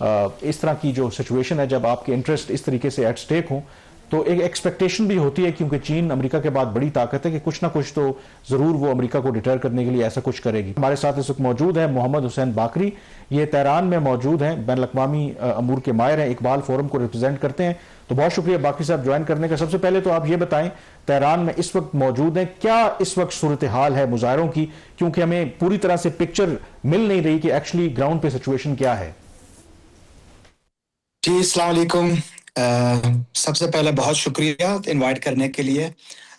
اس طرح کی جو سچویشن ہے جب آپ کے انٹرسٹ اس طریقے سے ایٹ سٹیک ہوں تو ایک ایکسپیکٹیشن بھی ہوتی ہے کیونکہ چین امریکہ کے بعد بڑی طاقت ہے کہ کچھ نہ کچھ تو ضرور وہ امریکہ کو ڈیٹر کرنے کے لیے ایسا کچھ کرے گی. ہمارے ساتھ اس وقت موجود ہیں محمد حسین باقری, یہ تہران میں موجود ہیں, بین الاقوامی امور کے ماہر ہیں, اقبال فورم کو ریپرزینٹ کرتے ہیں. تو بہت شکریہ باقری صاحب جوائن کرنے کا. سب سے پہلے تو آپ یہ بتائیں تہران میں اس وقت موجود ہیں, کیا اس وقت صورتحال ہے مظاہروں کی, کیونکہ ہمیں پوری طرح سے پکچر مل نہیں رہی کہ ایکچولی گراؤنڈ پہ سچویشن کیا ہے. جی السلام علیکم. سب سے پہلے بہت شکریہ انوائٹ کرنے کے لیے.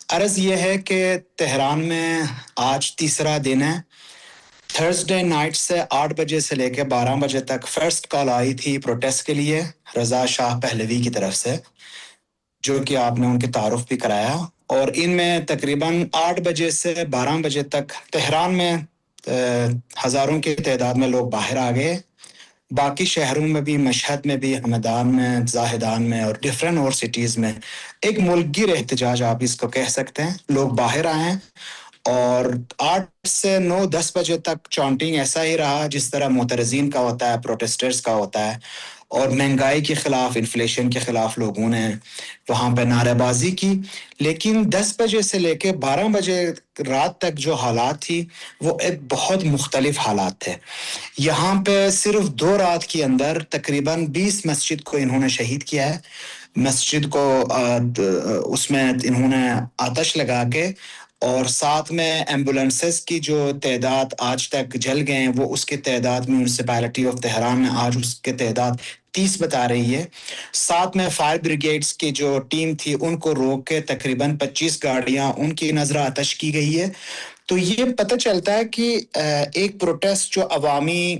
عرض یہ ہے کہ تہران میں آج تیسرا دن ہے. تھرسڈے نائٹ سے 8 بجے سے لے کے 12 بجے تک فرسٹ کال آئی تھی پروٹیسٹ کے لیے رضا شاہ پہلوی کی طرف سے, جو کہ آپ نے ان کے تعارف بھی کرایا, اور ان میں تقریباً 8 بجے سے 12 بجے تک تہران میں ہزاروں کی تعداد میں لوگ باہر آ گئے. باقی شہروں میں بھی, مشہد میں بھی, ہمدان میں, زاہدان میں اور ڈفرینٹ اور سٹیز میں ایک ملک گیر احتجاج آپ اس کو کہہ سکتے ہیں. لوگ باہر آئے ہیں اور 8 سے 9-10 بجے تک چانٹنگ ایسا ہی رہا جس طرح معترضین کا ہوتا ہے, پروٹیسٹرز کا ہوتا ہے, اور مہنگائی کے خلاف, انفلیشن کے خلاف لوگوں نے وہاں پہ نعرے بازی کی. لیکن 10 بجے سے لے کے 12 بجے رات تک جو حالات تھی وہ ایک بہت مختلف حالات تھے. یہاں پہ صرف 2 رات کے اندر تقریباً 20 مسجد کو انہوں نے شہید کیا ہے. مسجد کو اس میں انہوں نے آتش لگا کے, اور ساتھ میں ایمبولینسز کی جو تعداد آج تک جل گئے ہیں وہ اس کے تعداد میونسپیلٹی آف تہران میں آج اس کے تعداد 30 بتا رہی ہے. ساتھ میں فائر بریگیڈز کی جو ٹیم تھی ان کو روک کے تقریباً 25 گاڑیاں ان کی نظر آتش کی گئی ہے. تو یہ پتہ چلتا ہے کہ ایک پروٹیسٹ جو عوامی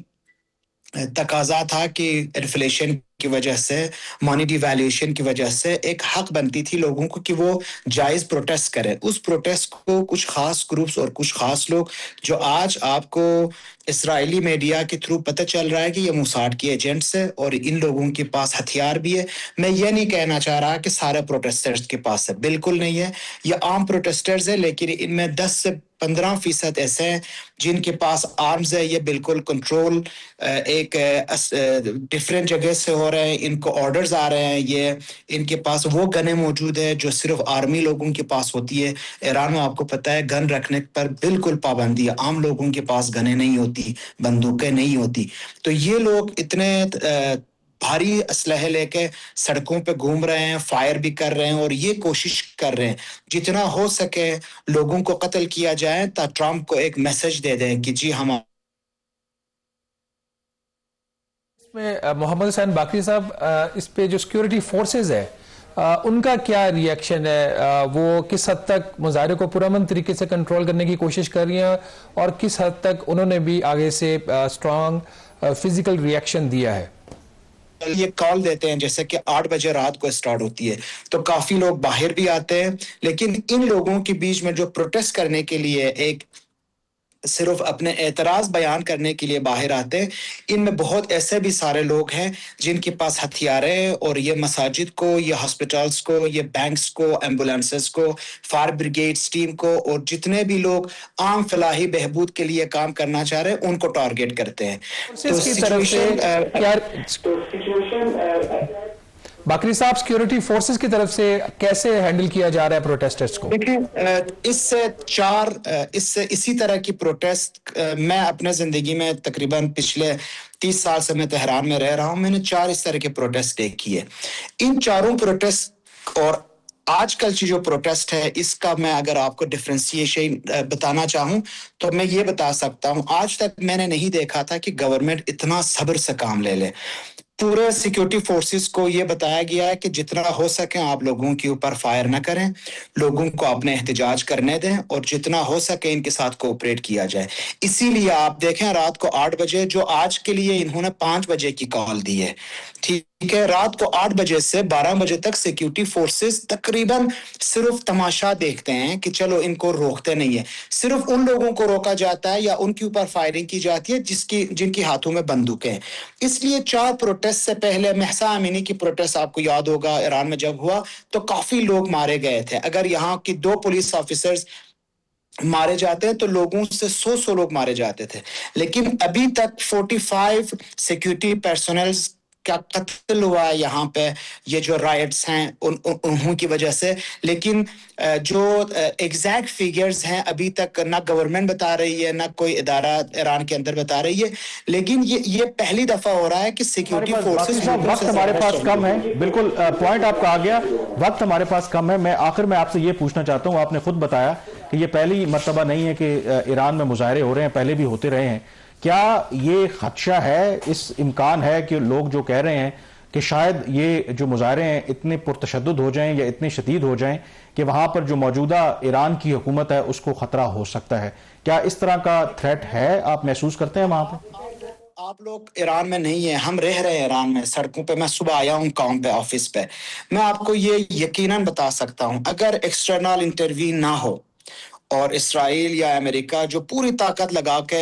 تقاضا تھا کہ انفلیشن کی وجہ سے, مانی ڈی ویلیویشن کی وجہ سے ایک حق بنتی تھی لوگوں کو کہ وہ جائز پروٹیسٹ کریں. اس پروٹیسٹ کو کچھ خاص گروپس اور کچھ خاص لوگ, جو آج آپ کو اسرائیلی میڈیا کے تھرو پتہ چل رہا ہے کہ یہ موساد کے ایجنٹس ہیں اور ان لوگوں کے پاس ہتھیار بھی ہے. میں یہ نہیں کہنا چاہ رہا کہ سارے پروٹیسٹرز کے پاس ہے, بالکل نہیں ہے. یہ عام پروٹیسٹرز ہیں, لیکن ان میں 10 سے 15% ایسے ہیں جن کے پاس آرمز ہے. یہ بالکل کنٹرول ایک ڈفرینٹ جگہ سے ہو رہے ہیں, ان کو آرڈرز آ رہے ہیں. یہ ان کے پاس وہ گنیں موجود ہے جو صرف آرمی لوگوں کے پاس ہوتی ہے. ایران میں آپ کو پتہ ہے گن رکھنے پر بالکل پابندی ہے, عام لوگوں کے پاس گنیں نہیں ہوتی, بندوقیں نہیں ہوتی. تو یہ لوگ اتنے بھاری اسلحے لے کے سڑکوں پہ گھوم رہے ہیں, فائر بھی کر رہے ہیں, اور یہ کوشش کر رہے ہیں جتنا ہو سکے لوگوں کو قتل کیا جائے تاکہ ٹرمپ کو ایک میسج دے دیں کہ جی ہم. محمد حسین باقری صاحب, اس پہ جو سیکیورٹی فورسز ہے ان کا کیا ریئیکشن ہے؟ وہ کس حد تک مظاہرے کو پرامن طریقے سے کنٹرول کرنے کی کوشش کر رہی ہیں, اور کس حد تک انہوں نے بھی آگے سے اسٹرانگ فزیکل ریئیکشن دیا ہے؟ یہ کال دیتے ہیں جیسے کہ 8 بجے رات کو اسٹارٹ ہوتی ہے تو کافی لوگ باہر بھی آتے ہیں, لیکن ان لوگوں کے بیچ میں جو پروٹیسٹ کرنے کے لیے ایک صرف اپنے اعتراض بیان کرنے کے لیے باہر آتے ہیں, ان میں بہت ایسے بھی سارے لوگ ہیں جن کے پاس ہتھیار ہیں, اور یہ مساجد کو, یہ ہاسپٹلس کو, یہ بینکس کو, ایمبولینسز کو, فائر بریگیڈز ٹیم کو, اور جتنے بھی لوگ عام فلاحی بہبود کے لیے کام کرنا چاہ رہے ہیں ان کو ٹارگیٹ کرتے ہیں. تو باقری صاحب سیکیورٹی فورسز کی طرف سے کیسے ہینڈل کیا جا رہا ہے پروٹیسٹرز کو؟ دیکھیں اسی طرح کی پروٹیسٹ میں اپنے زندگی میں تقریباً پچھلے 30 سال سے میں تہران میں رہ رہا ہوں, میں نے 4 اس طرح کے پروٹیسٹ دیکھی ہے. ان چاروں پروٹیسٹ اور آج کل کی جو پروٹیسٹ ہے اس کا میں اگر آپ کو ڈفرینسیشن بتانا چاہوں تو میں یہ بتا سکتا ہوں, آج تک میں نے نہیں دیکھا تھا کہ گورنمنٹ اتنا صبر سے کام لے لے. پورے سیکیورٹی فورسز کو یہ بتایا گیا ہے کہ جتنا ہو سکے آپ لوگوں کے اوپر فائر نہ کریں, لوگوں کو اپنے احتجاج کرنے دیں, اور جتنا ہو سکے ان کے ساتھ کوآپریٹ کیا جائے. اسی لیے آپ دیکھیں رات کو 8 بجے, جو آج کے لیے انہوں نے 5 بجے کی کال دی ہے, ٹھیک ہے, رات کو 8 بجے سے 12 بجے تک سیکیورٹی فورسز تقریباً صرف تماشا دیکھتے ہیں کہ چلو ان کو روکتے نہیں ہیں. صرف ان لوگوں کو روکا جاتا ہے یا ان کے اوپر فائرنگ کی جاتی ہے جن کے ہاتھوں میں بندوقیں ہیں. اس لیے 4 پروٹیسٹ سے پہلے مہسا امینی کی پروٹیسٹ آپ کو یاد ہوگا ایران میں جب ہوا تو کافی لوگ مارے گئے تھے. اگر یہاں کی 2 پولیس آفیسرز مارے جاتے ہیں تو لوگوں سے 100 لوگ مارے جاتے تھے. لیکن ابھی تک 45 سیکیورٹی پرسنلز کیا قتل ہوا ہے یہاں پہ یہ جو رائٹس ہیں انہوں کی وجہ سے، لیکن جو ایگزیکٹ فیگرز ہیں ابھی تک نہ گورنمنٹ بتا رہی ہے، نہ کوئی ادارہ ایران کے اندر بتا رہی ہے، لیکن یہ پہلی دفعہ ہو رہا ہے کہ سیکیورٹی فورسز وقت ہمارے پاس کم ہے، بالکل پوائنٹ آپ کا آ گیا، وقت ہمارے پاس کم ہے. میں آخر میں آپ سے یہ پوچھنا چاہتا ہوں، آپ نے خود بتایا کہ یہ پہلی مرتبہ نہیں ہے کہ ایران میں مظاہرے ہو رہے ہیں، پہلے بھی ہوتے رہے ہیں. کیا یہ خدشہ ہے، اس امکان ہے کہ لوگ جو کہہ رہے ہیں کہ شاید یہ جو مظاہرے ہیں اتنے پرتشدد ہو جائیں یا اتنے شدید ہو جائیں کہ وہاں پر جو موجودہ ایران کی حکومت ہے اس کو خطرہ ہو سکتا ہے، کیا اس طرح کا تھریٹ ہے، آپ محسوس کرتے ہیں وہاں پر؟ آپ لوگ ایران میں نہیں ہیں، ہم رہ رہے ہیں ایران میں، سڑکوں پہ. میں صبح آیا ہوں کام پہ، آفس پہ. میں آپ کو یہ یقیناً بتا سکتا ہوں اگر ایکسٹرنل انٹروین نہ ہو اور اسرائیل یا امریکہ جو پوری طاقت لگا کے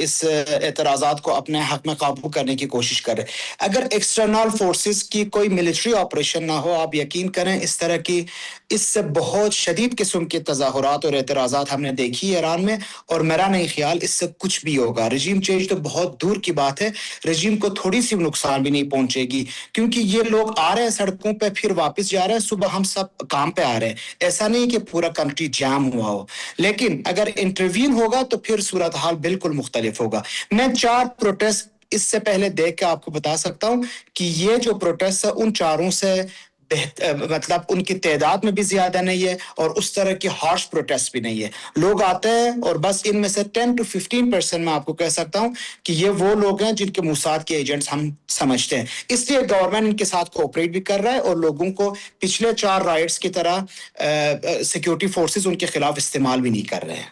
اس اعتراضات کو اپنے حق میں قابو کرنے کی کوشش کرے، اگر ایکسٹرنل فورسز کی کوئی ملٹری آپریشن نہ ہو، آپ یقین کریں اس طرح کی اس سے بہت شدید قسم کے تظاہرات اور اعتراضات ہم نے دیکھی ایران میں، اور میرا نہیں خیال اس سے کچھ بھی ہوگا. رجیم چینج تو بہت دور کی بات ہے، رجیم کو تھوڑی سی نقصان بھی نہیں پہنچے گی، کیونکہ یہ لوگ آ رہے ہیں سڑکوں پہ، پھر واپس جا رہے ہیں. صبح ہم سب کام پہ آ رہے ہیں، ایسا نہیں کہ پورا کنٹری جام ہوا ہو، لیکن اگر انٹروین ہوگا تو پھر صورتحال بالکل مختلف ہوگا. میں 4 پروٹیسٹ اس سے پہلے دیکھ کے آپ کو بتا سکتا ہوں کہ یہ جو پروٹیسٹ ہے ان 4 سے مطلب ان کی تعداد میں بھی زیادہ نہیں ہے اور اس طرح کی ہارش پروٹیسٹ بھی نہیں ہے. لوگ آتے ہیں اور بس ان میں سے 10 to 15% میں آپ کو کہہ سکتا ہوں کہ یہ وہ لوگ ہیں جن کے موساد کے ایجنٹس ہم سمجھتے ہیں. اس لیے گورنمنٹ ان کے ساتھ کوآپریٹ بھی کر رہا ہے اور لوگوں کو پچھلے 4 رائٹس کی طرح سیکیورٹی فورسز ان کے خلاف استعمال بھی نہیں کر رہے ہیں.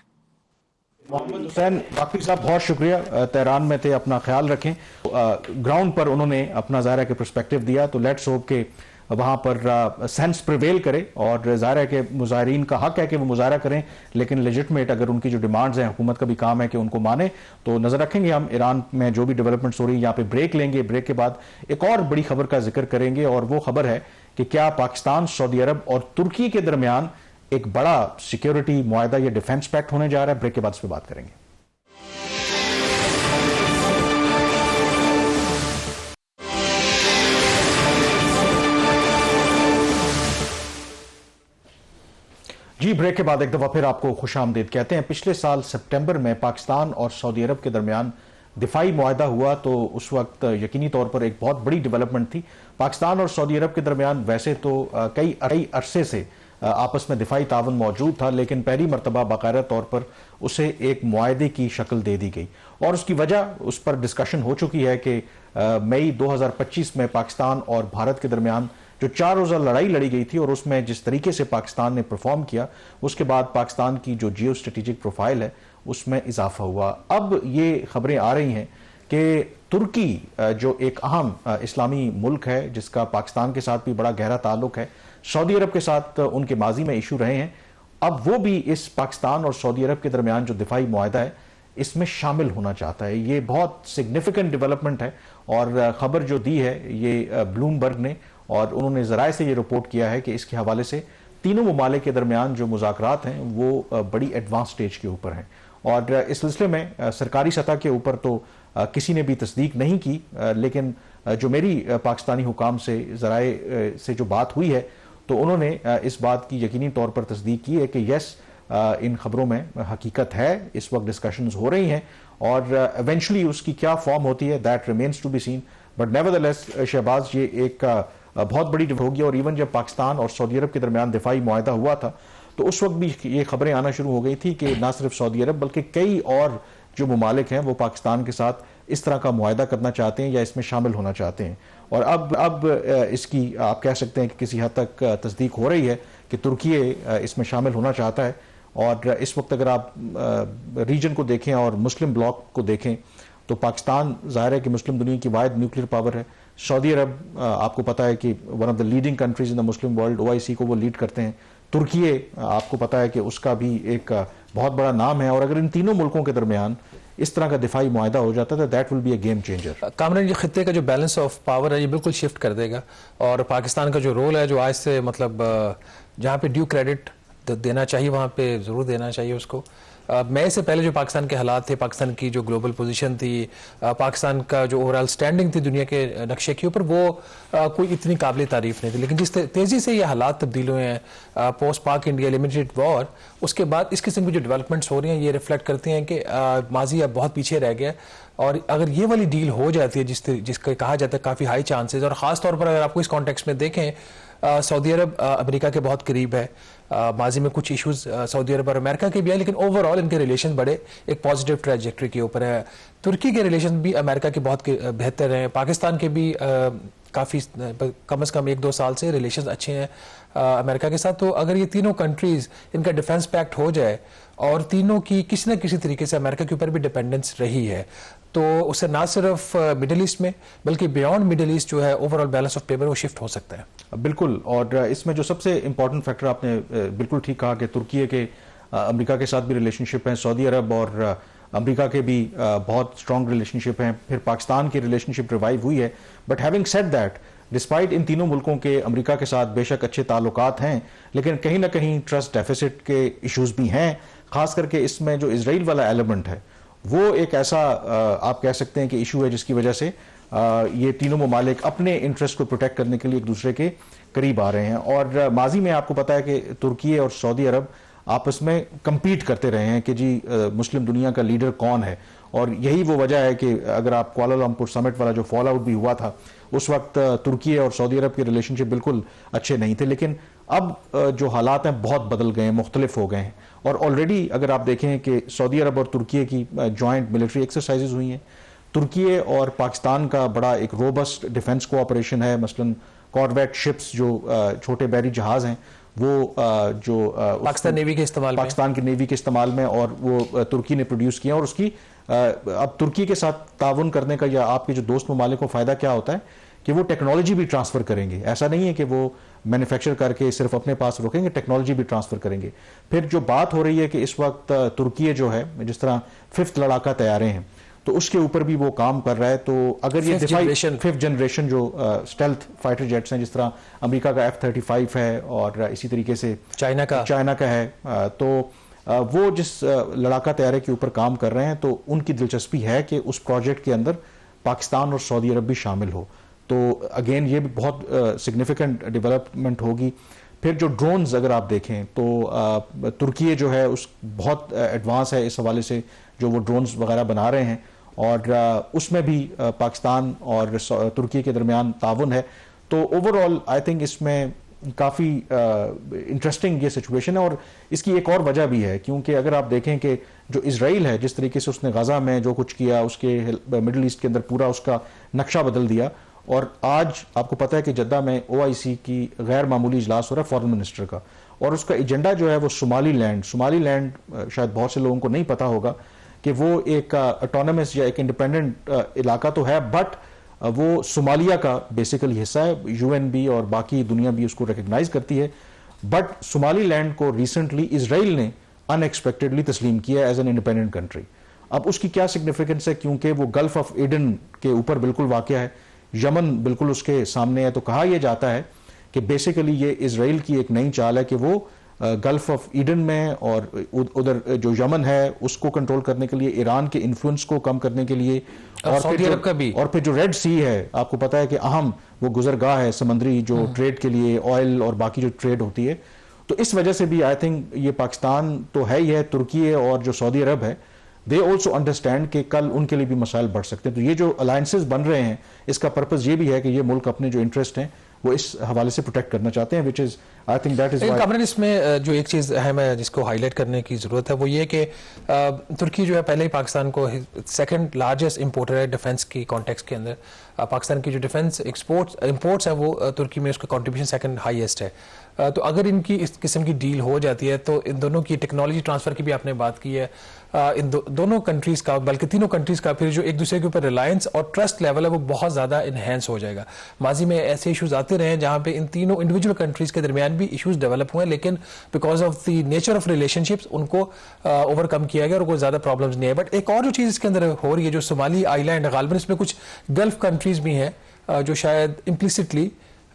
محمد حسین باقی صاحب بہت شکریہ، تہران میں تھے، اپنا خیال رکھیں. گراؤنڈ پر انہوں نے اپنا ظاہرہ کے پرسپیکٹو دیا، تو لیٹس ہوپ کہ وہاں پر سینس پریویل کرے، اور ظاہر ہے کہ مظاہرین کا حق ہے کہ وہ مظاہرہ کریں، لیکن لیجٹمیٹ اگر ان کی جو ڈیمانڈز ہیں، حکومت کا بھی کام ہے کہ ان کو مانے. تو نظر رکھیں گے ہم ایران میں جو بھی ڈیولپمنٹس ہو رہی ہیں. یہاں پہ بریک لیں گے، بریک کے بعد ایک اور بڑی خبر کا ذکر کریں گے، اور وہ خبر ہے کہ کیا پاکستان، سعودی عرب اور ترکی کے درمیان ایک بڑا سیکیورٹی معاہدہ یا ڈیفنس پیکٹ ہونے جا رہا ہے. بریک کے بعد اس پہ بات کریں گے. جی بریک کے بعد ایک دفعہ پھر آپ کو خوش آمدید کہتے ہیں. پچھلے سال سپٹمبر میں پاکستان اور سعودی عرب کے درمیان دفاعی معاہدہ ہوا، تو اس وقت یقینی طور پر ایک بہت بڑی ڈیولپمنٹ تھی. پاکستان اور سعودی عرب کے درمیان ویسے تو کئی عرصے سے آپس میں دفاعی تعاون موجود تھا، لیکن پہلی مرتبہ باقاعدہ طور پر اسے ایک معاہدے کی شکل دے دی گئی، اور اس کی وجہ اس پر ڈسکشن ہو چکی ہے کہ مئی 2025 میں پاکستان اور بھارت کے درمیان جو 4 روزہ لڑائی لڑی گئی تھی، اور اس میں جس طریقے سے پاکستان نے پرفارم کیا، اس کے بعد پاکستان کی جو جیو اسٹریٹجک پروفائل ہے اس میں اضافہ ہوا. اب یہ خبریں آ رہی ہیں کہ ترکی جو ایک اہم اسلامی ملک ہے جس کا پاکستان کے ساتھ بھی بڑا گہرا تعلق ہے، سعودی عرب کے ساتھ ان کے ماضی میں ایشو رہے ہیں، اب وہ بھی اس پاکستان اور سعودی عرب کے درمیان جو دفاعی معاہدہ ہے اس میں شامل ہونا چاہتا ہے. یہ بہت سگنیفیکنٹ ڈیولپمنٹ ہے، اور خبر جو دی ہے یہ بلومبرگ نے، اور انہوں نے ذرائع سے یہ رپورٹ کیا ہے کہ اس کے حوالے سے تینوں ممالک کے درمیان جو مذاکرات ہیں وہ بڑی ایڈوانس سٹیج کے اوپر ہیں. اور اس سلسلے میں سرکاری سطح کے اوپر تو کسی نے بھی تصدیق نہیں کی، لیکن جو میری پاکستانی حکام سے ذرائع سے جو بات ہوئی ہے تو انہوں نے اس بات کی یقینی طور پر تصدیق کی ہے کہ یس، ان خبروں میں حقیقت ہے. اس وقت ڈسکشنز ہو رہی ہیں، اور ایونچولی اس کی کیا فارم ہوتی ہے that remains to be seen. But nevertheless Shahbaz, یہ ایک بہت بڑی ہوگی. اور ایون جب پاکستان اور سعودی عرب کے درمیان دفاعی معاہدہ ہوا تھا تو اس وقت بھی یہ خبریں آنا شروع ہو گئی تھی کہ نہ صرف سعودی عرب بلکہ کئی اور جو ممالک ہیں وہ پاکستان کے ساتھ اس طرح کا معاہدہ کرنا چاہتے ہیں یا اس میں شامل ہونا چاہتے ہیں. اور اب اس کی آپ کہہ سکتے ہیں کہ کسی حد تک تصدیق ہو رہی ہے کہ ترکی اس میں شامل ہونا چاہتا ہے. اور اس وقت اگر آپ ریجن کو دیکھیں اور مسلم بلاک کو دیکھیں تو پاکستان ظاہر ہے کہ مسلم دنیا کی واحد نیوکلیر پاور ہے. سعودی عرب آپ کو پتا ہے کہ one of the leading countries in the Muslim world, OIC کو وہ لیڈ کرتے ہیں. ترکی آپ کو پتا ہے کہ اس کا بھی ایک بہت بڑا نام ہے، اور اگر ان تینوں ملکوں کے درمیان اس طرح کا دفاعی معاہدہ ہو جاتا ہے that will be a game changer. Kamran, یہ خطے کا جو بیلنس آف پاور ہے یہ بالکل شفٹ کر دے گا، اور پاکستان کا جو رول ہے جو آج سے مطلب جہاں پہ ڈیو کریڈٹ دینا چاہیے وہاں پہ ضرور دینا چاہیے اس کو. مئی سے پہلے جو پاکستان کے حالات تھے, پاکستان کی جو گلوبل پوزیشن تھی, پاکستان کا جو اوور آل اسٹینڈنگ تھی دنیا کے نقشے کے اوپر, وہ کوئی اتنی قابل تعریف نہیں تھی. لیکن جس تیزی سے یہ حالات تبدیل ہوئے ہیں پوسٹ پاک انڈیا لمیٹڈ وار, اس کے بعد اس قسم کی جو ڈیولپمنٹس ہو رہی ہیں یہ ریفلیکٹ کرتے ہیں کہ ماضی اب بہت پیچھے رہ گیا. اور اگر یہ والی ڈیل ہو جاتی ہے جس کا کہا جاتا ہے کافی ہائی چانسز, اور خاص طور پر اگر آپ کو اس کانٹیکسٹ میں دیکھیں سعودی عرب امریکہ کے بہت قریب ہے, ماضی میں کچھ ایشوز سعودی عرب اور امریکہ کے بھی ہیں, لیکن اوور آل ان کے ریلیشن بڑے ایک پازیٹیو ٹریجیکٹری کے اوپر ہے. ترکی کے ریلیشن بھی امریکہ کے بہت بہتر ہیں, پاکستان کے بھی کافی کم از کم 1-2 سال سے ریلیشنز اچھے ہیں امریکہ کے ساتھ. تو اگر یہ تینوں کنٹریز ان کا ڈیفنس پیکٹ ہو جائے, اور تینوں کی کسی نہ کسی طریقے سے امریکہ کے اوپر بھی ڈیپینڈنس رہی ہے, تو اسے نہ صرف مڈل ایسٹ میں بلکہ بیانڈ مڈل ایسٹ جو ہے over all balance of pure وہ شفٹ ہو سکتا ہے. بالکل, اور اس میں جو سب سے امپورٹنٹ فیکٹر آپ نے بالکل ٹھیک کہا کہ ترکی کے امریکہ کے ساتھ بھی ریلیشن شپ ہیں, سعودی عرب اور امریکہ کے بھی بہت اسٹرانگ ریلیشن شپ ہیں, پھر پاکستان کی ریلیشن شپ ریوائیو ہوئی ہے. But having said that, despite ان تینوں ملکوں کے امریکہ کے ساتھ بے شک اچھے تعلقات ہیں, لیکن کہیں نہ کہیں ٹرسٹ ڈیفیسٹ کے ایشوز بھی ہیں. خاص کر کے اس میں جو اسرائیل والا ایلیمنٹ ہے وہ ایک ایسا آپ کہہ سکتے ہیں کہ ایشو ہے جس کی وجہ سے یہ تینوں ممالک اپنے انٹرسٹ کو پروٹیکٹ کرنے کے لیے ایک دوسرے کے قریب آ رہے ہیں. اور ماضی میں آپ کو پتا ہے کہ ترکی اور سعودی عرب آپس میں کمپیٹ کرتے رہے ہیں کہ جی مسلم دنیا کا لیڈر کون ہے, اور یہی وہ وجہ ہے کہ اگر آپ کوالالمپور سمٹ والا جو فال آؤٹ بھی ہوا تھا اس وقت ترکی اور سعودی عرب کے ریلیشن شپ بالکل اچھے نہیں تھے. لیکن اب جو حالات ہیں بہت بدل گئے ہیں, مختلف ہو گئے ہیں, اور آلریڈی اگر آپ دیکھیں کہ سعودی عرب اور ترکی کی جوائنٹ ملٹری ایکسرسائزز ہوئی ہیں. ترکی اور پاکستان کا بڑا ایک روبسٹ ڈیفنس کوآپریشن ہے, مثلاً کارویٹ شپس جو چھوٹے بحری جہاز ہیں وہ جو پاکستان نیوی کے استعمال میں, پاکستان کی نیوی کے استعمال میں, اور وہ ترکی نے پروڈیوس کیا. اور اس کی اب ترکی کے ساتھ تعاون کرنے کا یا آپ کے جو دوست ممالک کو فائدہ کیا ہوتا ہے کہ وہ ٹیکنالوجی بھی ٹرانسفر کریں گے. ایسا نہیں ہے کہ وہ مینوفیکچر کر کے صرف اپنے پاس رکھیں گے, ٹیکنالوجی بھی ٹرانسفر کریں گے. پھر جو بات ہو رہی ہے کہ اس وقت ترکی جو ہے جس طرح 5th لڑاکا طیارے ہیں تو اس کے اوپر بھی وہ کام کر رہا ہے. تو اگر یہ 5th جنریشن جو اسٹیلتھ فائٹر جیٹس ہیں, جس طرح امریکہ کا F-35 ہے اور اسی طریقے سے چائنا کا ہے, تو وہ جس لڑاکا طیارے کے اوپر کام کر رہے ہیں تو ان کی دلچسپی ہے کہ اس پروجیکٹ کے اندر پاکستان اور سعودی عرب بھی شامل ہو. تو اگین یہ بھی بہت سگنیفیکنٹ ڈیولپمنٹ ہوگی. پھر جو ڈرونز اگر آپ دیکھیں تو ترکی جو ہے اس بہت ایڈوانس ہے اس حوالے سے, جو وہ ڈرونز وغیرہ بنا رہے ہیں, اور اس میں بھی پاکستان اور ترکی کے درمیان تعاون ہے. تو اوور آل آئی تھنک اس میں کافی انٹرسٹنگ یہ سچویشن ہے. اور اس کی ایک اور وجہ بھی ہے, کیونکہ اگر آپ دیکھیں کہ جو اسرائیل ہے جس طریقے سے اس نے غزہ میں جو کچھ کیا, اس کے مڈل ایسٹ کے اندر پورا اس کا نقشہ بدل دیا. اور آج آپ کو پتہ ہے کہ جدہ میں OIC کی غیر معمولی اجلاس ہو رہا ہے فارن منسٹر کا, اور اس کا ایجنڈا جو ہے وہ سومالی لینڈ شاید بہت سے لوگوں کو نہیں پتا ہوگا کہ وہ ایک اٹونومس یا ایک انڈیپینڈنٹ علاقہ تو ہے, بٹ وہ صومالیہ کا بیسیکلی حصہ ہے. UN بھی اور باقی دنیا بھی اس کو ریکگنائز کرتی ہے. بٹ صومالی لینڈ کو ریسنٹلی اسرائیل نے ان ایکسپیکٹڈلی تسلیم کیا ایز این انڈیپینڈنٹ کنٹری. اب اس کی کیا سگنیفیکنس ہے, کیونکہ وہ گلف آف ایڈن کے اوپر بالکل واقع ہے, یمن بالکل اس کے سامنے ہے. تو کہا یہ جاتا ہے کہ بیسیکلی یہ اسرائیل کی ایک نئی چال ہے کہ وہ گلف آف ایڈن میں اور ادھر جو یمن ہے اس کو کنٹرول کرنے کے لیے, ایران کے انفلوئنس کو کم کرنے کے لیے, اور پھر جو ریڈ سی ہے آپ کو پتا ہے کہ اہم وہ گزرگاہ ہے سمندری جو ٹریڈ کے لیے, آئل اور باقی جو ٹریڈ ہوتی ہے. تو اس وجہ سے بھی آئی تھنک یہ پاکستان تو ہے ہی ہے, ترکی اور جو سعودی عرب ہے دے آلسو انڈرسٹینڈ کہ کل ان کے لیے بھی مسائل بڑھ سکتے ہیں. تو یہ جو الائنسز بن رہے ہیں اس کا پرپز یہ بھی ہے کہ یہ ملک اپنے جو انٹرسٹ ہیں وہ اس حوالے سے پروٹیکٹ کرنا چاہتے ہیں, which is I think that is why. Kamran اس میں جو ایک چیز اہم ہے جس کو ہائی لائٹ کرنے کی ضرورت ہے وہ یہ کہ ترکی جو ہے پہلے ہی پاکستان کو سیکنڈ لارجسٹ امپورٹر ہے ڈیفنس کی کانٹیکس کے اندر. پاکستان کی جو ڈیفنس امپورٹس ہیں وہ ترکی میں اس کا کنٹریبیوشن سیکنڈ ہائیسٹ ہے. تو اگر ان کی اس قسم کی ڈیل ہو جاتی ہے تو ان دونوں کی ٹیکنالوجی ٹرانسفر کی بھی آپ نے بات کی ہے, ان دونوں کنٹریز کا بلکہ تینوں کنٹریز کا پھر جو ایک دوسرے کے اوپر ریلائنس اور ٹرسٹ لیول ہے وہ بہت زیادہ انہینس ہو جائے گا. ماضی میں ایسے ایشوز آتے رہے ہیں جہاں پہ ان تینوں انڈیویجول کنٹریز کے درمیان بھی ایشوز ڈیولپ ہوئے ہیں, لیکن because of the nature of relationships شپس ان کو اوور کم کیا گیا اور کوئی زیادہ پرابلمز نہیں ہے. بٹ ایک اور جو چیز اس کے اندر ہو رہی ہے, جو صومالی آئی لینڈ غالباً اس میں کچھ گلف کنٹریز بھی ہیں جو شاید امپلیسٹلی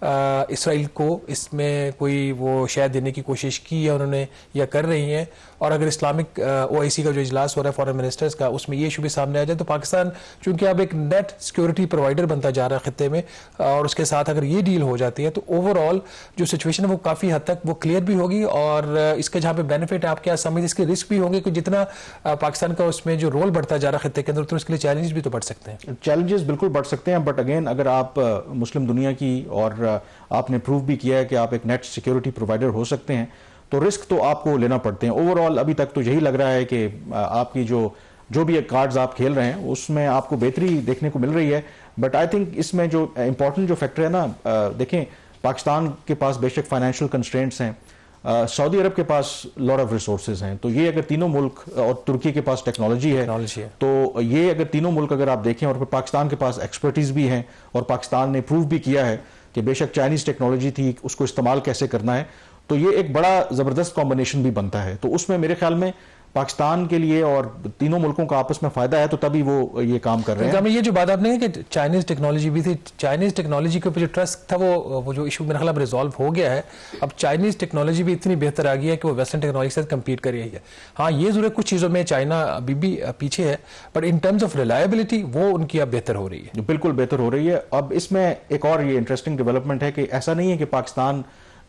اسرائیل کو اس میں کوئی وہ شے دینے کی کوشش کی ہے انہوں نے یا کر رہی ہیں. اور اگر اسلامک OIC کا جو اجلاس ہو رہا ہے فارن منسٹرز کا, اس میں یہ ایشو بھی سامنے آ جائے تو پاکستان چونکہ اب ایک نیٹ سیکورٹی پرووائڈر بنتا جا رہا ہے خطے میں, اور اس کے ساتھ اگر یہ ڈیل ہو جاتی ہے تو اوور آل جو سچویشن ہے وہ کافی حد تک وہ کلیئر بھی ہوگی. اور اس کے جہاں پہ بینیفٹ ہے آپ کیا سمجھیں, اس کے رسک بھی ہوں گے کہ جتنا پاکستان کا اس میں جو رول بڑھتا جا رہا ہے خطے کے اندر تو اس کے لیے چیلنجز بھی تو بڑھ سکتے ہیں. چیلنجز بالکل بڑھ سکتے ہیں, بٹ اگین اگر آپ مسلم دنیا کی اور آپ نے پروو بھی کیا ہے کہ آپ ایک نیٹ سیکیورٹی پرووائڈر ہو سکتے ہیں تو رسک تو آپ کو لینا پڑتے ہیں. اوور آل ابھی تک تو یہی لگ رہا ہے کہ آپ کی جو بھی کارڈز آپ کھیل رہے ہیں اس میں آپ کو بہتری دیکھنے کو مل رہی ہے. بٹ آئی تھنک اس میں جو امپورٹنٹ جو فیکٹر ہے نا, دیکھیں پاکستان کے پاس بے شک فائنینشیل کنسٹرینٹس ہیں, سعودی عرب کے پاس لاٹ آف ریسورسز ہیں, تو یہ اگر تینوں ملک, اور ترکی کے پاس ٹیکنالوجی ہے, تو یہ اگر تینوں ملک اگر آپ دیکھیں, اور پھر پاکستان کے پاس ایکسپرٹیز بھی ہیں اور پاکستان نے پروو بھی کیا ہے کہ بے شک چائنیز ٹیکنالوجی تھی, اس کو استعمال کیسے کرنا ہے, تو یہ ایک بڑا زبردست کمبینیشن بھی بنتا ہے. تو اس میں میرے خیال میں پاکستان کے لیے اور تینوں ملکوں کا آپس میں فائدہ ہے, تو تبھی وہ یہ کام کر رہے ہیں. یہ جو بات آپ نے کہ چائنیز ٹیکنالوجی بھی تھی, چائنیز ٹیکنالوجی کے اوپر جو ٹرسٹ تھا وہ جو ایشو میرا خیال اب ریزالو ہو گیا ہے. اب چائنیز ٹیکنالوجی بھی اتنی بہتر آ گئی ہے کہ وہ ویسٹرن ٹیکنالوجی سے کمپیٹ کر رہی ہے. ہاں یہ ضرور کچھ چیزوں میں چائنا ابھی بھی پیچھے ہے, but in terms of reliability وہ ان کی اب بہتر ہو رہی ہے. بالکل بہتر ہو رہی ہے. اب اس میں ایک اور یہ انٹرسٹنگ ڈیولپمنٹ ہے کہ ایسا نہیں ہے کہ پاکستان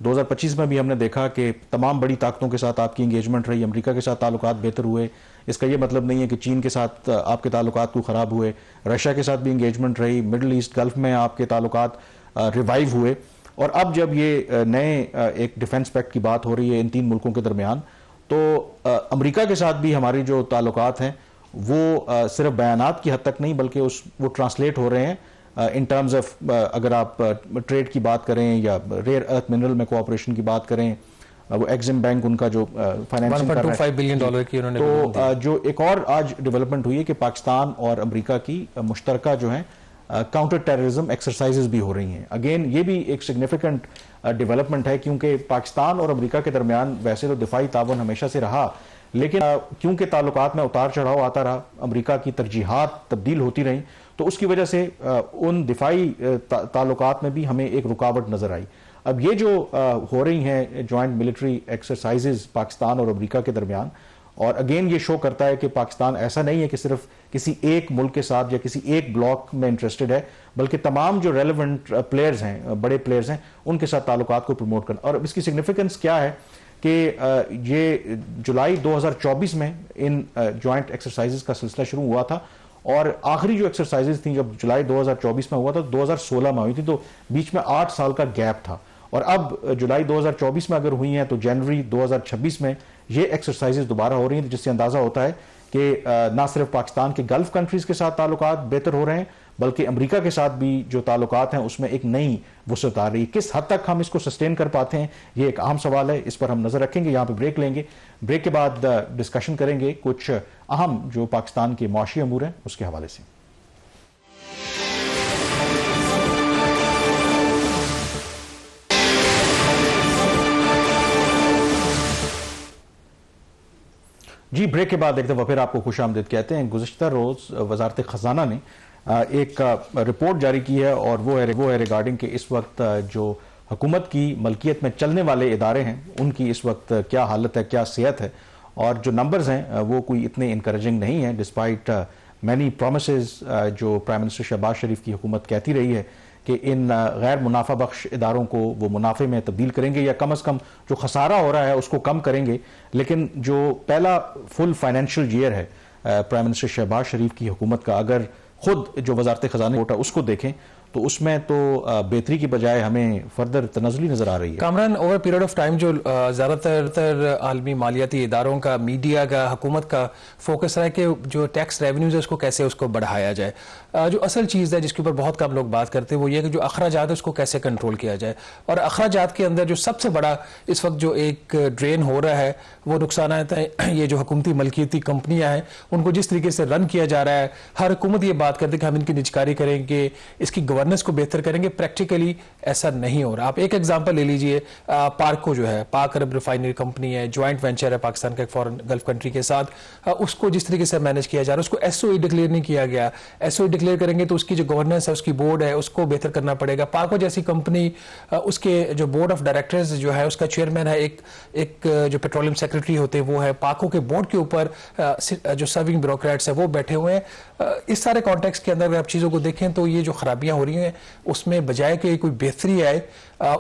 2025 میں بھی ہم نے دیکھا کہ تمام بڑی طاقتوں کے ساتھ آپ کی انگیجمنٹ رہی, امریکہ کے ساتھ تعلقات بہتر ہوئے. اس کا یہ مطلب نہیں ہے کہ چین کے ساتھ آپ کے تعلقات کو خراب ہوئے, رشیا کے ساتھ بھی انگیجمنٹ رہی, مڈل ایسٹ گلف میں آپ کے تعلقات ریوائیو ہوئے. اور اب جب یہ نئے ایک ڈیفنس پیکٹ کی بات ہو رہی ہے ان تین ملکوں کے درمیان, تو امریکہ کے ساتھ بھی ہماری جو تعلقات ہیں وہ صرف بیانات کی حد تک نہیں بلکہ وہ ٹرانسلیٹ ہو رہے ہیں ان ٹرمز آف, اگر آپ ٹریڈ کی بات کریں یا ریئر ارتھ منرل میں کوآپریشن کی بات کریں, وہ ایگزم بینک ان کا جو فائنینسنگ کر رہا ہے, $1.25 بلین کی انہوں نے. تو جو ایک اور آج ڈیولپمنٹ ہوئی ہے کہ پاکستان اور امریکہ کی مشترکہ جو ہیں کاؤنٹر ٹیررزم ایکسرسائزز بھی ہو رہی ہیں. اگین یہ بھی ایک سگنیفیکنٹ ڈیولپمنٹ ہے, کیونکہ پاکستان اور امریکہ کے درمیان ویسے تو دفاعی تعاون ہمیشہ سے رہا, لیکن کیونکہ تعلقات میں اتار چڑھاؤ آتا رہا, امریکہ کی ترجیحات تبدیل ہوتی رہیں, تو اس کی وجہ سے ان دفاعی تعلقات میں بھی ہمیں ایک رکاوٹ نظر آئی. اب یہ جو ہو رہی ہیں جوائنٹ ملٹری ایکسرسائزز پاکستان اور امریکہ کے درمیان, اور اگین یہ شو کرتا ہے کہ پاکستان ایسا نہیں ہے کہ صرف کسی ایک ملک کے ساتھ یا کسی ایک بلاک میں انٹرسٹڈ ہے, بلکہ تمام جو ریلیونٹ پلیئرز ہیں, بڑے پلیئرز ہیں, ان کے ساتھ تعلقات کو پروموٹ کرنا. اور اب اس کی سگنیفیکنس کیا ہے کہ یہ جولائی 2024 میں ان جوائنٹ ایکسرسائزز کا سلسلہ شروع ہوا تھا, اور آخری جو ایکسرسائزز تھیں جب جولائی 2024 میں ہوا تھا 2016 میں ہوئی تھی, تو بیچ میں 8 سال کا گیپ تھا. اور اب جولائی 2024 میں اگر ہوئی ہیں تو جنوری 2026 میں یہ ایکسرسائزز دوبارہ ہو رہی ہیں, جس سے اندازہ ہوتا ہے کہ نہ صرف پاکستان کے گلف کنٹریز کے ساتھ تعلقات بہتر ہو رہے ہیں بلکہ امریکہ کے ساتھ بھی جو تعلقات ہیں اس میں ایک نئی وسعت آ رہی ہے. کس حد تک ہم اس کو سسٹین کر پاتے ہیں یہ ایک اہم سوال ہے, اس پر ہم نظر رکھیں گے. یہاں پہ بریک لیں گے, بریک کے بعد ڈسکشن کریں گے کچھ اہم جو پاکستان کے معاشی امور ہیں اس کے حوالے سے. جی بریک کے بعد ایک دفعہ پھر آپ کو خوش آمدید کہتے ہیں. گزشتہ روز وزارت خزانہ نے ایک رپورٹ جاری کی ہے, اور وہ ہے ریگارڈنگ کہ اس وقت جو حکومت کی ملکیت میں چلنے والے ادارے ہیں ان کی اس وقت کیا حالت ہے, کیا صحت ہے, اور جو نمبرز ہیں وہ کوئی اتنے انکریجنگ نہیں ہیں ڈسپائٹ مینی پرومسز جو پرائم منسٹر شہباز شریف کی حکومت کہتی رہی ہے کہ ان غیر منافع بخش اداروں کو وہ منافع میں تبدیل کریں گے, یا کم از کم جو خسارہ ہو رہا ہے اس کو کم کریں گے. لیکن جو پہلا فل فائنینشیل ایئر ہے پرائم منسٹر شہباز شریف کی حکومت کا, اگر خود جو وزارت خزانہ کوٹا اس کو دیکھیں تو اس میں تو بہتری کی بجائے ہمیں فردر تنزلی نظر آ رہی ہے. Kamran, over period of time جو زیادہ تر عالمی مالیاتی اداروں کا, میڈیا کا, حکومت کا فوکس رہا ہے کہ جو ٹیکس ریونیوز ہے اس کو کیسے اس کو بڑھایا جائے. جو اصل چیز ہے جس کے اوپر بہت کم لوگ بات کرتے ہیں وہ یہ کہ جو اخراجات ہے اس کو کیسے کنٹرول کیا جائے. اور اخراجات کے اندر جو سب سے بڑا اس وقت جو ایک ڈرین ہو رہا ہے وہ نقصانات ہیں. یہ جو حکومتی ملکیتی کمپنیاں ہیں ان کو جس طریقے سے رن کیا جا رہا ہے, ہر حکومت یہ بات کرتی ہے کہ ہم ان کی نجکاری کریں گے, اس کی گورننس گورننس کو بہتر کریں گے. پریکٹیکلی ایسا نہیں ہو رہا. آپ ایک ایگزامپل لے لیجئے, پارکو جو ہے, پاک عرب ریفائنری کمپنی ہے, جوائنٹ وینچر ہے پاکستان کا ایک فورن گلف کنٹری کے ساتھ, اس کو جس طریقے سے مینیج کیا جا رہا ہے, اس کو ایس او ای ڈکلیئر نہیں کیا گیا. ایس او ای ڈکلیئر کریں گے تو اس کی جو گورننس ہے, اس کی بورڈ ہے, اس کو بہتر کرنا پڑے گا. پارکو جیسی کمپنی, اس کے جو بورڈ آف ڈائریکٹرز جو ہے, اس کا چیئرمین ہے ایک جو پیٹرولیم سیکرٹری ہوتے ہیں وہ ہے. پارکو کے بورڈ کے اوپر جو سرونگ بیوروکریٹس ہیں وہ بیٹھے ہوئے ہیں. اس سارے کانٹیکس کے اندر اگر آپ چیزوں کو دیکھیں تو یہ جو خرابیاں ہو رہی ہیں, اس میں بجائے کہ کوئی بہتری آئے,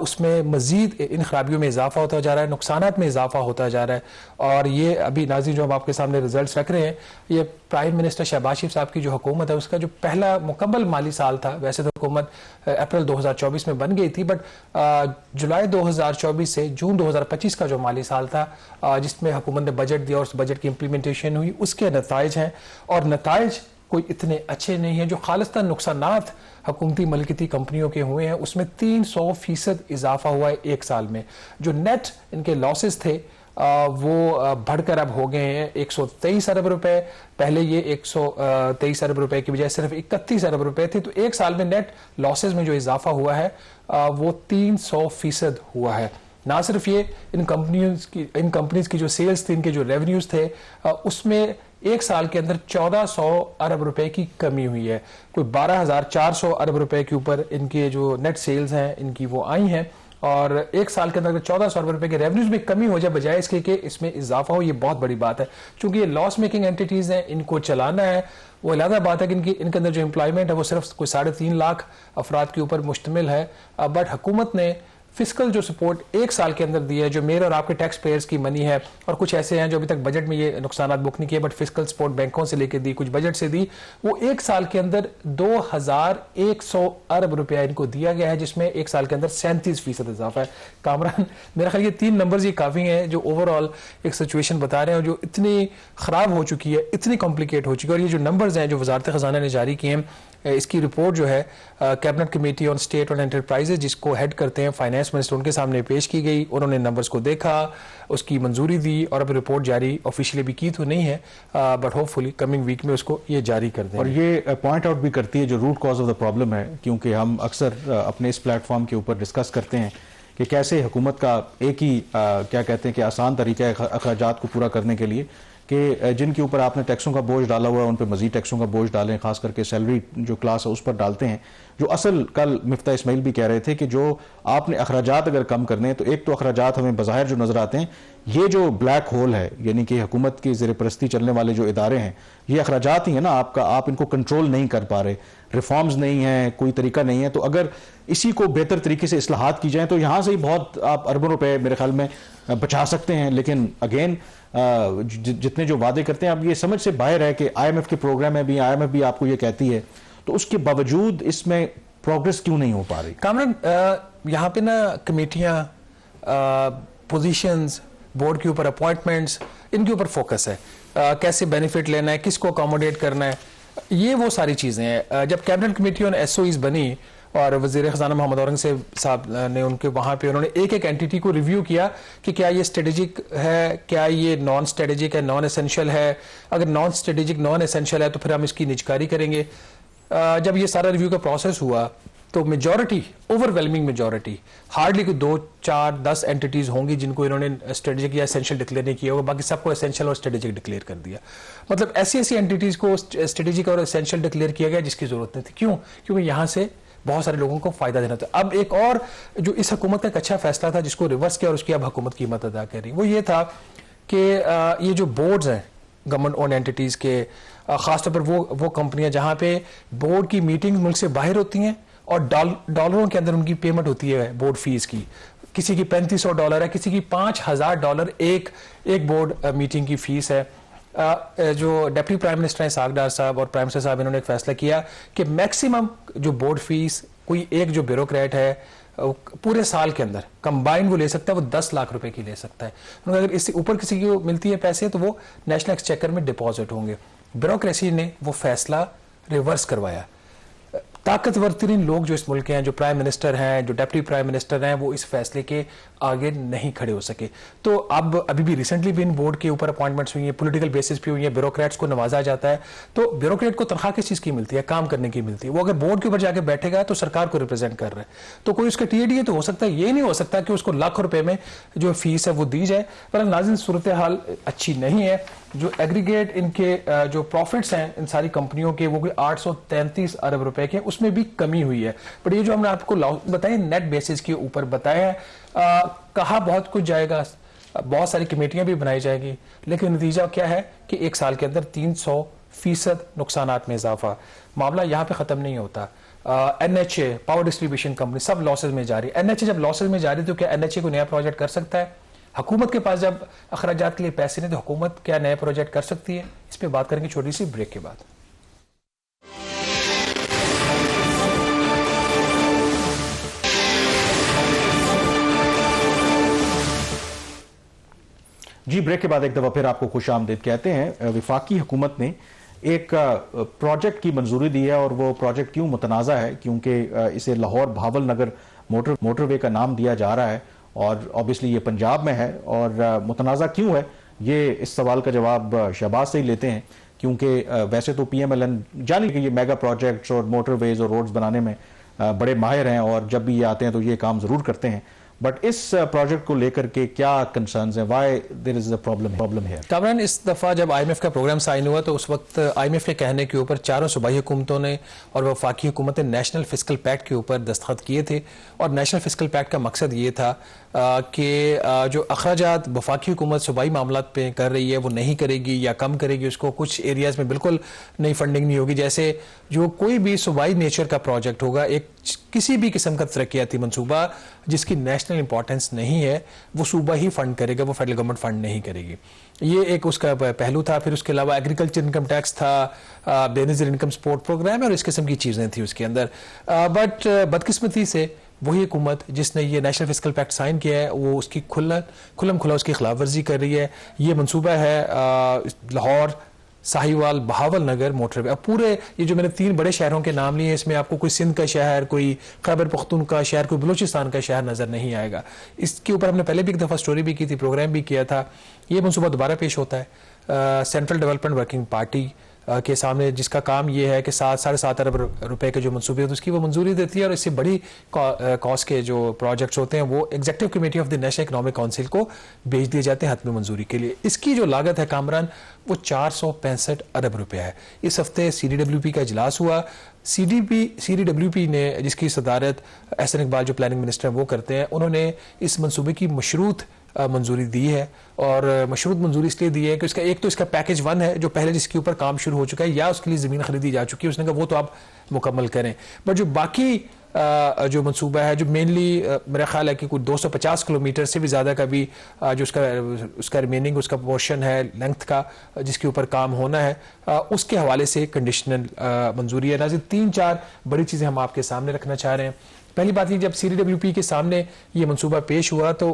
اس میں مزید ان خرابیوں میں اضافہ ہوتا جا رہا ہے, نقصانات میں اضافہ ہوتا جا رہا ہے. اور یہ ابھی ناظرین جو ہم آپ کے سامنے ریزلٹس رکھ رہے ہیں, یہ پرائم منسٹر شہباز شریف صاحب کی جو حکومت ہے اس کا جو پہلا مکمل مالی سال تھا. ویسے تو حکومت اپریل 2024 میں بن گئی تھی, بٹ جولائی 2024 سے جون 2025 کا جو مالی سال تھا, جس میں حکومت نے بجٹ دیا اور اس بجٹ کی امپلیمنٹیشن ہوئی, اس کے نتائج ہیں. اور نتائج کوئی اتنے اچھے نہیں ہیں. جو خالصتاً نقصانات حکومتی ملکیتی کمپنیوں کے ہوئے ہیں, اس میں 300% اضافہ ہوا ہے ایک سال میں. جو نیٹ ان کے لاسز تھے وہ بڑھ کر اب ہو گئے ہیں 123 ارب روپے. پہلے یہ 123 ارب روپے کی بجائے صرف 31 ارب روپے تھے. تو ایک سال میں نیٹ لاسز میں جو اضافہ ہوا ہے وہ 300% ہوا ہے. نہ صرف یہ, ان کمپنیز کی جو سیلز تھی, ان کے جو ریونیوز تھے, اس میں ایک سال کے اندر 1400 ارب روپے کی کمی ہوئی ہے. کوئی 12,400 ارب روپے کے اوپر ان کے جو نیٹ سیلز ہیں ان کی وہ آئی ہیں, اور ایک سال کے اندر 1400 ارب روپے کے ریونیوز میں کمی ہو جائے بجائے اس کے کہ اس میں اضافہ ہو, یہ بہت بڑی بات ہے. چونکہ یہ لاس میکنگ اینٹیٹیز ہیں, ان کو چلانا ہے. وہ علیحدہ بات ہے کہ ان کے اندر جو امپلائمنٹ ہے وہ صرف کوئی 3.5 لاکھ افراد کے اوپر مشتمل ہے. بٹ حکومت نے فسکل جو سپورٹ ایک سال کے اندر دی ہے, جو میرے اور آپ کے ٹیکس پیئرز کی منی ہے, اور کچھ ایسے ہیں جو ابھی تک بجٹ میں یہ نقصانات بک نہیں کیے, بٹ فسکل سپورٹ بینکوں سے لے کے دی, کچھ بجٹ سے دی, وہ ایک سال کے اندر 2100 ارب روپیہ ان کو دیا گیا ہے, جس میں ایک سال کے اندر 37% اضافہ ہے. کامران, میرا خیال یہ 3 نمبرز یہ کافی ہیں جو اوور آل ایک سچویشن بتا رہے ہیں, جو اتنی خراب ہو چکی ہے, اتنی کمپلیکیٹ ہو چکی ہے. اور یہ جو نمبرز ہیں جو وزارت خزانہ نے جاری کیے ہیں, اس کی رپورٹ جو ہے کیبنٹ کمیٹی آن اسٹیٹ اور انٹرپرائزز جس کو ہیڈ کرتے ہیں فائنانس منسٹر, ان کے سامنے پیش کی گئی. انہوں نے نمبرز کو دیکھا, اس کی منظوری دی, اور اب رپورٹ جاری آفیشیلی بھی کی تو نہیں ہے, but hopefully coming week میں اس کو یہ جاری کر دیں. اور یہ پوائنٹ آؤٹ بھی کرتی ہے جو root cause of the problem ہے, کیونکہ ہم اکثر اپنے اس پلیٹ فارم کے اوپر ڈسکس کرتے ہیں کہ کیسے حکومت کا ایک ہی کیا کہتے ہیں کہ آسان طریقہ ہے اخراجات کو پورا کرنے کے لیے, کہ جن کے اوپر آپ نے ٹیکسوں کا بوجھ ڈالا ہوا ہے ان پہ مزید ٹیکسوں کا بوجھ ڈالیں, خاص کر کے سیلری جو کلاس ہے اس پر ڈالتے ہیں. جو اصل کل مفتاح اسماعیل بھی کہہ رہے تھے کہ جو آپ نے اخراجات اگر کم کرنے ہیں تو ایک تو اخراجات ہمیں بظاہر جو نظر آتے ہیں, یہ جو بلیک ہول ہے یعنی کہ حکومت کی زیر پرستی چلنے والے جو ادارے ہیں, یہ اخراجات ہی ہیں نا آپ کا, آپ ان کو کنٹرول نہیں کر پا رہے, ریفارمز نہیں ہیں, کوئی طریقہ نہیں ہے. تو اگر اسی کو بہتر طریقے سے اصلاحات کی جائیں تو یہاں سے ہی بہت آپ اربوں روپے میرے خیال میں بچا سکتے ہیں. لیکن اگین جتنے جو وعدے کرتے ہیں, اب یہ سمجھ سے باہر ہے کہ آئی ایم ایف کے پروگرام میں بھی, آئی ایم ایف بھی آپ کو یہ کہتی ہے, تو اس کے باوجود اس میں پروگریس کیوں نہیں ہو پا رہی؟ کامران, یہاں پہ نا کمیٹیاں, پوزیشنز, بورڈ کے اوپر اپوائنٹمنٹس, ان کے اوپر فوکس ہے. کیسے بینیفٹ لینا ہے, کس کو اکوموڈیٹ کرنا ہے, یہ وہ ساری چیزیں ہیں. جب cabinet committee on S O as بنی اور وزیر خزانہ محمد اورنگزیب صاحب نے ان کے وہاں پہ انہوں نے ایک اینٹیٹی کو ریویو کیا کہ کیا یہ اسٹریٹجک ہے, کیا یہ نان اسٹریٹجک ہے, نان اسینشل ہے. اگر نان اسٹریٹجک, نان اسینشل ہے تو پھر ہم اس کی نجکاری کریں گے. جب یہ سارا ریویو کا پروسیس ہوا تو majority, over whelming majority, hardly کوئی 2, 4, 10 اینٹیٹیز ہوں گی جن کو انہوں نے اسٹریٹجک یا اسینشل ڈکلیئر نہیں کیا ہوگا, باقی سب کو اسینشل اور اسٹریٹجک ڈکلیئر کر دیا. مطلب ایسی اینٹیٹیز کو اسٹریٹجک اور اسینشل ڈکلیئر کیا گیا جس کی ضرورت نہیں تھی. کیوں؟ کیونکہ یہاں سے بہت سارے لوگوں کو فائدہ دینا تھا. اب ایک اور جو اس حکومت کا ایک اچھا فیصلہ تھا جس کو ریورس کیا اور اس کی اب حکومت قیمت ادا کر رہی, وہ یہ تھا کہ یہ جو بورڈز ہیں گورنمنٹ اون اینٹیٹیز کے, خاص طور پر وہ کمپنیاں جہاں پہ بورڈ کی میٹنگ ملک سے باہر ہوتی ہیں اور ڈالروں کے اندر ان کی پیمنٹ ہوتی ہے بورڈ فیس کی, کسی کی $3500 ہے, کسی کی $5000 ایک بورڈ میٹنگ کی فیس ہے. جو ڈپٹی پرائم منسٹر ہیں اسحاق ڈار صاحب اور پرائم منسٹر صاحب, انہوں نے ایک فیصلہ کیا کہ میکسیمم جو بورڈ فیس کوئی ایک جو بیوروکریٹ ہے پورے سال کے اندر کمبائن وہ لے سکتا ہے, وہ 10 لاکھ روپے کی لے سکتا ہے. اگر اس سے اوپر کسی کو ملتی ہے پیسے تو وہ نیشنل ایکسچیکر میں ڈپازٹ ہوں گے. بیوروکریسی نے وہ فیصلہ ریورس کروایا. طاقتور ترین لوگ جو اس ملک کے ہیں, جو پرائم منسٹر ہیں, جو ڈپٹی پرائم منسٹر ہیں, وہ اس فیصلے کے آگے نہیں کھڑے ہو سکے. تو اب ابھی بھی ریسنٹلی بھی ان بورڈ کے اوپر اپوائنٹمنٹس ہوئی ہیں, پولیٹیکل بیسس پہ ہوئی ہیں, بیوروکریٹس کو نوازا جاتا ہے. تو بیوروکریٹ کو تنخواہ کس چیز کی ملتی ہے؟ کام کرنے کی ملتی ہے. وہ اگر بورڈ کے اوپر جا کے بیٹھے گا تو سرکار کو ریپرزینٹ کر رہا ہے, تو کوئی اس کا ٹی اے ڈی ہے تو ہو سکتا ہے. یہ نہیں ہو سکتا کہ اس کو لاکھ روپے میں جو فیس ہے وہ دی جائے. پر ناظرین, صورتحال اچھی نہیں ہے. جو ایگریگیٹ ان کے جو پروفٹس ہیں ان ساری کمپنیوں کے, وہ 833 ارب روپے کے, اس میں بھی کمی ہوئی ہے. بٹ یہ جو ہم نے آپ کو بتائیں نیٹ بیسس کے اوپر بتایا ہے, کہا بہت کچھ جائے گا, بہت ساری کمیٹیاں بھی بنائی جائے گی, لیکن نتیجہ کیا ہے کہ ایک سال کے اندر 300% نقصانات میں اضافہ. معاملہ یہاں پہ ختم نہیں ہوتا. N H A, power distribution company, سب لاسز میں جاری. این ایچ اے جب لاسز میں جاری تو کیا این ایچ اے کو نیا پروجیکٹ کر سکتا ہے؟ حکومت کے پاس جب اخراجات کے لیے پیسے نہیں تو حکومت کیا نئے پروجیکٹ کر سکتی ہے؟ اس پہ بات کریں گے چھوٹی سی بریک کے بعد. جی, بریک کے بعد ایک دفعہ پھر آپ کو خوش آمدید کہتے ہیں. وفاقی حکومت نے ایک پروجیکٹ کی منظوری دی ہے, اور وہ پروجیکٹ کیوں متنازع ہے؟ کیونکہ اسے لاہور بھاول نگر موٹر وے کا نام دیا جا رہا ہے, اور آبویسلی یہ پنجاب میں ہے. اور متنازع کیوں ہے, یہ اس سوال کا جواب شہباز سے ہی لیتے ہیں. کیونکہ ویسے تو پی ایم ایل این جانے کہ یہ میگا پروجیکٹس اور موٹر ویز اور روڈز بنانے میں بڑے ماہر ہیں, اور جب بھی یہ آتے ہیں تو یہ کام ضرور کرتے ہیں. بٹ اس پروجیکٹ کو لے کر کے کیا کنسرنز ہیں؟ Why there is a problem ہے؟ کامران, اس دفعہ جب آئی ایم ایف کا پروگرام سائن ہوا تو اس وقت آئی ایم ایف کے کہنے کے اوپر چاروں صوبائی حکومتوں نے اور وفاقی حکومت نے نیشنل فسکل پیکٹ کے اوپر دستخط کیے تھے. اور نیشنل فسکل پیکٹ کا مقصد یہ تھا کہ جو اخراجات وفاقی حکومت صوبائی معاملات پہ کر رہی ہے وہ نہیں کرے گی یا کم کرے گی. اس کو کچھ ایریاز میں بالکل نئی فنڈنگ نہیں ہوگی. جیسے جو کوئی بھی صوبائی نیچر کا پروجیکٹ ہوگا, ایک کسی بھی قسم کا ترقیاتی منصوبہ جس کی نیشنل امپورٹنس نہیں ہے, وہ صوبہ ہی فنڈ کرے گا, وہ فیڈرل گورنمنٹ فنڈ نہیں کرے گی. یہ ایک اس کا پہلو تھا. پھر اس کے علاوہ ایگریکلچر انکم ٹیکس تھا, بے نظیر انکم سپورٹ پروگرام اور اس قسم کی چیزیں تھیں اس کے اندر. بٹ بدقسمتی سے وہی حکومت جس نے یہ نیشنل فسکل پیکٹ سائن کیا ہے وہ اس کی کھلم کھلا اس کی خلاف ورزی کر رہی ہے. یہ منصوبہ ہے لاہور ساہیوال بہاول نگر موٹر وے. اب پورے یہ جو میں نے 3 بڑے شہروں کے نام لیے, اس میں آپ کو کوئی سندھ کا شہر, کوئی خیبر پختونخوا کا شہر, کوئی بلوچستان کا شہر نظر نہیں آئے گا. اس کے اوپر ہم نے پہلے بھی ایک دفعہ سٹوری بھی کی تھی, پروگرام بھی کیا تھا. یہ منصوبہ دوبارہ پیش ہوتا ہے سینٹرل ڈیولپمنٹ ورکنگ پارٹی کے سامنے, جس کا کام یہ ہے کہ 7.5 ارب روپے کے جو منصوبے ہوتے ہیں اس کی وہ منظوری دیتی ہے, اور اس سے بڑی کاسٹ کے جو پروجیکٹس ہوتے ہیں وہ executive committee of the national economic council کو بھیج دیے جاتے ہیں حتمی منظوری کے لیے. اس کی جو لاگت ہے کامران وہ 465 ارب روپے ہے. اس ہفتے سی ڈی ڈبلیو پی کا اجلاس ہوا. سی ڈی ڈبلیو پی نے, جس کی صدارت احسن اقبال جو پلاننگ منسٹر ہیں وہ کرتے ہیں, انہوں نے اس منصوبے کی مشروط منظوری دی ہے. اور مشروط منظوری اس لیے دی ہے کہ اس کا ایک تو اس کا پیکج 1 ہے جو پہلے جس کے اوپر کام شروع ہو چکا ہے یا اس کے لیے زمین خریدی جا چکی ہے, اس نے کہا وہ تو آپ مکمل کریں. بٹ جو باقی جو منصوبہ ہے جو مینلی میرا خیال ہے کہ کوئی 250 کلومیٹر سے بھی زیادہ کا بھی جو اس کا ریمیننگ اس کا پورشن ہے لینتھ کا جس کے اوپر کام ہونا ہے, اس کے حوالے سے کنڈیشنل منظوری ہے. ناظرین, 3-4 بڑی چیزیں ہم آپ کے سامنے رکھنا چاہ رہے ہیں. پہلی بات یہ, جب سی ڈی ڈبلیو پی کے سامنے یہ منصوبہ پیش ہوا تو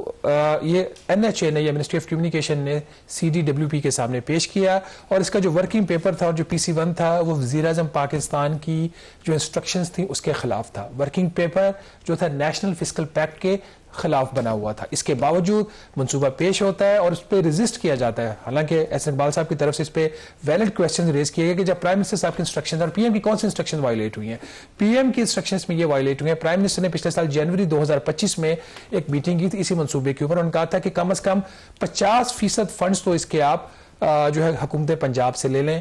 یہ این ایچ اے نے یا منسٹری آف کمیونیکیشن نے سی ڈی ڈبلیو پی کے سامنے پیش کیا, اور اس کا جو ورکنگ پیپر تھا اور جو پی سی 1 تھا وہ وزیر اعظم پاکستان کی جو انسٹرکشنز تھیں اس کے خلاف تھا. ورکنگ پیپر جو تھا نیشنل فسکل پیکٹ کے خلاف بنا ہوا تھا. اس کے باوجود منصوبہ پیش ہوتا ہے اور اس پہ ریزسٹ کیا جاتا ہے. حالانکہ احسن اقبال صاحب کی طرف سے اس پہ ویلڈ کویسچن ریز کیے گئے کہ جب پرائم منسٹر صاحب کی انسٹرکشن اور پی ایم کی کون سی انسٹرکشن وائلیٹ ہوئی ہیں. پی ایم کی انسٹرکشنز میں یہ وائلیٹ ہوئی ہیں. پرائم منسٹر نے پچھلے سال جنوری 2025 میں ایک میٹنگ کی تھی اسی منصوبے کے اوپر, اور انہوں نے کہا تھا کہ کم از کم 50% فنڈز تو اس کے آپ جو ہے حکومت پنجاب سے لے لیں.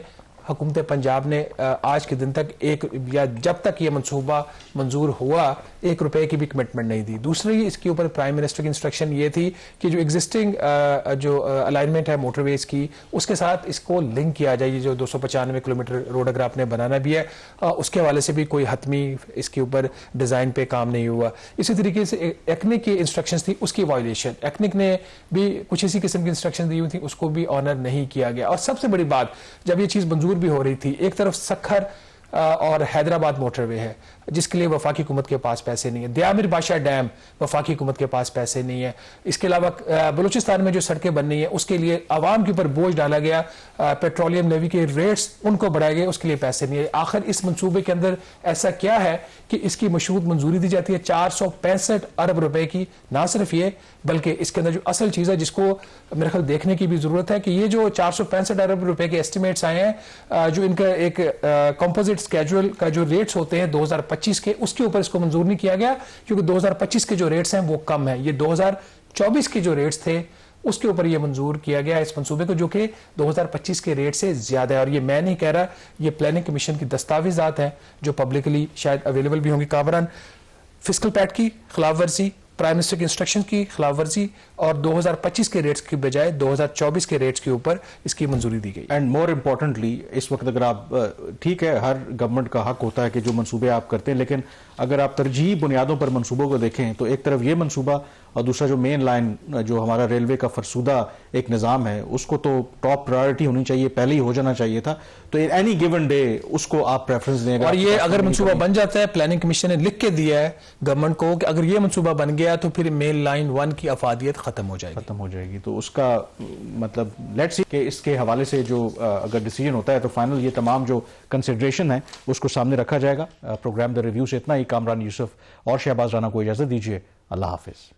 حکومت پنجاب نے آج کے دن تک یا جب تک یہ منصوبہ منظور ہوا 1 روپے کی بھی کمٹمنٹ نہیں دی. دوسری اس کے اوپر پرائم منسٹر کی انسٹرکشن یہ تھی کہ جو ایگزسٹنگ جو الائنمنٹ ہے موٹر ویز کی اس کے ساتھ اس کو لنک کیا جائے. جو 295 کلومیٹر روڈ اگر آپ نے بنانا بھی ہے اس کے حوالے سے بھی کوئی حتمی اس کے اوپر ڈیزائن پہ کام نہیں ہوا. اسی طریقے سے ایکنک کی انسٹرکشنز تھی اس کی وائلیشن, ایکنک نے بھی کچھ اسی قسم کی انسٹرکشن دی ہوئی تھی, اس کو بھی آنر نہیں کیا گیا. اور سب سے بڑی بات, جب یہ چیز منظور بھی ہو رہی تھی, ایک طرف سکھر اور حیدرآباد موٹر وے ہے, جس کے لیے وفاقی حکومت کے پاس پیسے نہیں ہے. دیامر بادشاہ ڈیم وفاقی حکومت کے پاس پیسے نہیں ہے. اس کے علاوہ بلوچستان میں جو سڑکیں بننی ہیں اس کے لیے عوام کے اوپر بوجھ ڈالا گیا, پیٹرولیم لیوی کے ریٹس ان کو بڑھائے گئے, اس کے لیے پیسے نہیں ہے. آخر اس منصوبے کے اندر ایسا کیا ہے کہ اس کی مشروط منظوری دی جاتی ہے 465 ارب روپے کی. نہ صرف یہ بلکہ اس کے اندر جو اصل چیز ہے جس کو میرے خیال دیکھنے کی بھی ضرورت ہے کہ یہ جو 465 ارب روپے کے ایسٹیمیٹس آئے ہیں, جو ان کا ایک کمپوزٹ اسکیجول کا جو ریٹس ہوتے ہیں 2025 کے, اس کے اوپر اس کو منظور نہیں کیا گیا کیونکہ 2025 کے جو ریٹس ہیں وہ کم ہیں. یہ 2024 کے جو ریٹس تھے اس کے اوپر یہ منظور کیا گیا اس منصوبے کو, جو کہ 2025 کے ریٹ سے زیادہ ہے. اور یہ میں نہیں کہہ رہا, یہ پلاننگ کمیشن کی دستاویزات ہیں جو پبلکلی شاید اویلیبل بھی ہوں گی. کامران, فسکل پیکٹ کی خلاف ورزی, پرائم منسٹر کی انسٹرکشن کی خلاف ورزی اور 2025 کے ریٹس کی بجائے 2024 کے ریٹس کے اوپر اس کی منظوری دی گئی. اینڈ مور امپورٹنٹلی اس وقت اگر آپ, ٹھیک ہے ہر گورنمنٹ کا حق ہوتا ہے کہ جو منصوبے آپ کرتے ہیں, لیکن اگر آپ ترجیحی بنیادوں پر منصوبوں کو دیکھیں تو ایک طرف یہ منصوبہ اور دوسرا جو مین لائن جو ہمارا ریلوے کا فرسودہ ایک نظام ہے اس کو تو ٹاپ پرائرٹی ہونی چاہیے, پہلے ہی ہو جانا چاہیے تھا. تو اینی گیون ڈے اس کو آپ پریفرنس دیں گے. اور یہ اگر منصوبہ بن جاتا ہے, پلاننگ کمیشن نے لکھ کے دیا ہے گورنمنٹ کو کہ اگر یہ منصوبہ بن گیا تو پھر مین لائن 1 کی افادیت ختم ہو جائے گی. تو اس کا مطلب لیٹس سی کہ اس کے حوالے سے جو اگر ڈیسیجن ہوتا ہے تو فائنل یہ تمام جو کنسیڈریشن ہے اس کو سامنے رکھا جائے گا. پروگرام دا ریویو سے اتنا ہی. کامران یوسف اور شہباز رانا کو اجازت دیجیے. اللہ حافظ.